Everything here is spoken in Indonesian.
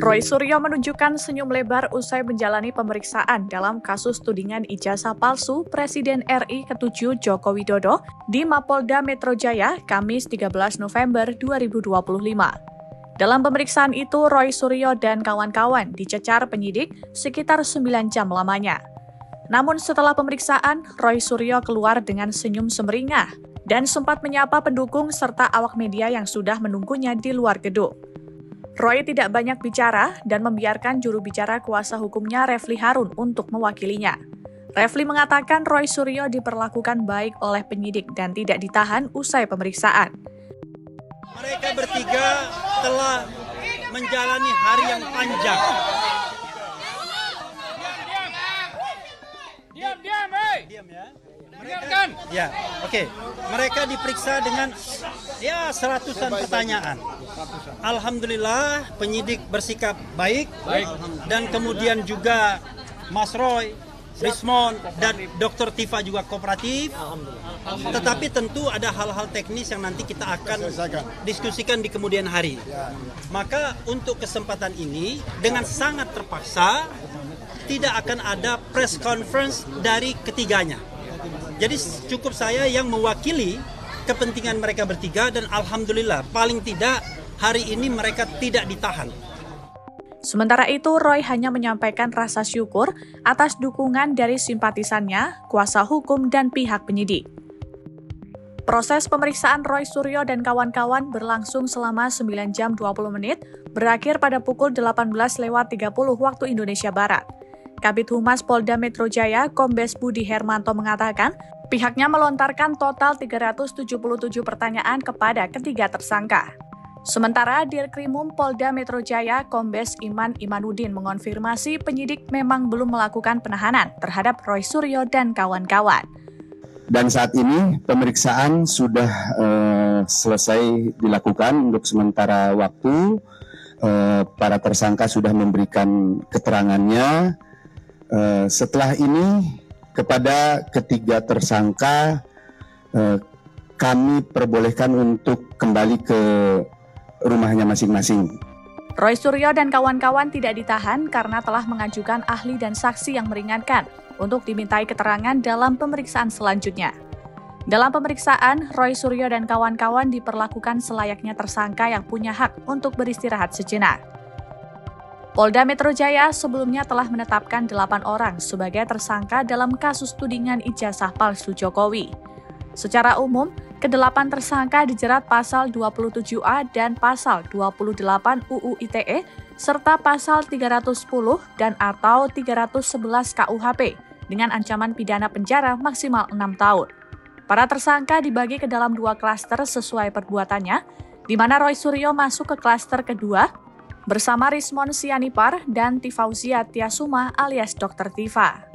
Roy Suryo menunjukkan senyum lebar usai menjalani pemeriksaan dalam kasus tudingan ijazah palsu Presiden RI ke-7 Joko Widodo di Mapolda Metro Jaya, Kamis 13 November 2025. Dalam pemeriksaan itu, Roy Suryo dan kawan-kawan dicecar penyidik sekitar 9 jam lamanya. Namun setelah pemeriksaan, Roy Suryo keluar dengan senyum semeringah dan sempat menyapa pendukung serta awak media yang sudah menunggunya di luar gedung. Roy tidak banyak bicara dan membiarkan juru bicara kuasa hukumnya Refli Harun untuk mewakilinya. Refli mengatakan Roy Suryo diperlakukan baik oleh penyidik dan tidak ditahan usai pemeriksaan. Mereka bertiga telah menjalani hari yang panjang. Diam ya. Mereka diperiksa dengan seratusan pertanyaan. Alhamdulillah penyidik bersikap baik. Dan kemudian juga Mas Roy, Rismon, dan Dr. Tifa juga kooperatif. Tetapi tentu ada hal-hal teknis yang nanti kita akan diskusikan di kemudian hari. Maka untuk kesempatan ini dengan sangat terpaksa tidak akan ada press conference dari ketiganya. Jadi cukup saya yang mewakili kepentingan mereka bertiga dan alhamdulillah paling tidak hari ini mereka tidak ditahan. Sementara itu, Roy hanya menyampaikan rasa syukur atas dukungan dari simpatisannya, kuasa hukum, dan pihak penyidik. Proses pemeriksaan Roy Suryo dan kawan-kawan berlangsung selama 9 jam 20 menit, berakhir pada pukul 18.30 waktu Indonesia Barat. Kabid Humas Polda Metro Jaya, Kombes Budi Hermanto mengatakan, pihaknya melontarkan total 377 pertanyaan kepada ketiga tersangka. Sementara Dirkrimum Polda Metro Jaya, Kombes Iman Imanuddin mengonfirmasi penyidik memang belum melakukan penahanan terhadap Roy Suryo dan kawan-kawan. Dan saat ini pemeriksaan sudah selesai dilakukan untuk sementara waktu. Para tersangka sudah memberikan keterangannya. Setelah ini kepada ketiga tersangka kami perbolehkan untuk kembali ke rumahnya masing-masing. Roy Suryo dan kawan-kawan tidak ditahan karena telah mengajukan ahli dan saksi yang meringankan untuk dimintai keterangan dalam pemeriksaan selanjutnya. Dalam pemeriksaan, Roy Suryo dan kawan-kawan diperlakukan selayaknya tersangka yang punya hak untuk beristirahat sejenak. Polda Metro Jaya sebelumnya telah menetapkan 8 orang sebagai tersangka dalam kasus tudingan ijazah palsu Jokowi. Secara umum, ke-8 tersangka dijerat pasal 27A dan pasal 28 UU ITE serta pasal 310 dan atau 311 KUHP dengan ancaman pidana penjara maksimal 6 tahun. Para tersangka dibagi ke dalam 2 klaster sesuai perbuatannya, di mana Roy Suryo masuk ke klaster kedua bersama Rismon Sianipar dan Tifauzia Tiasuma alias Dr. Tifa.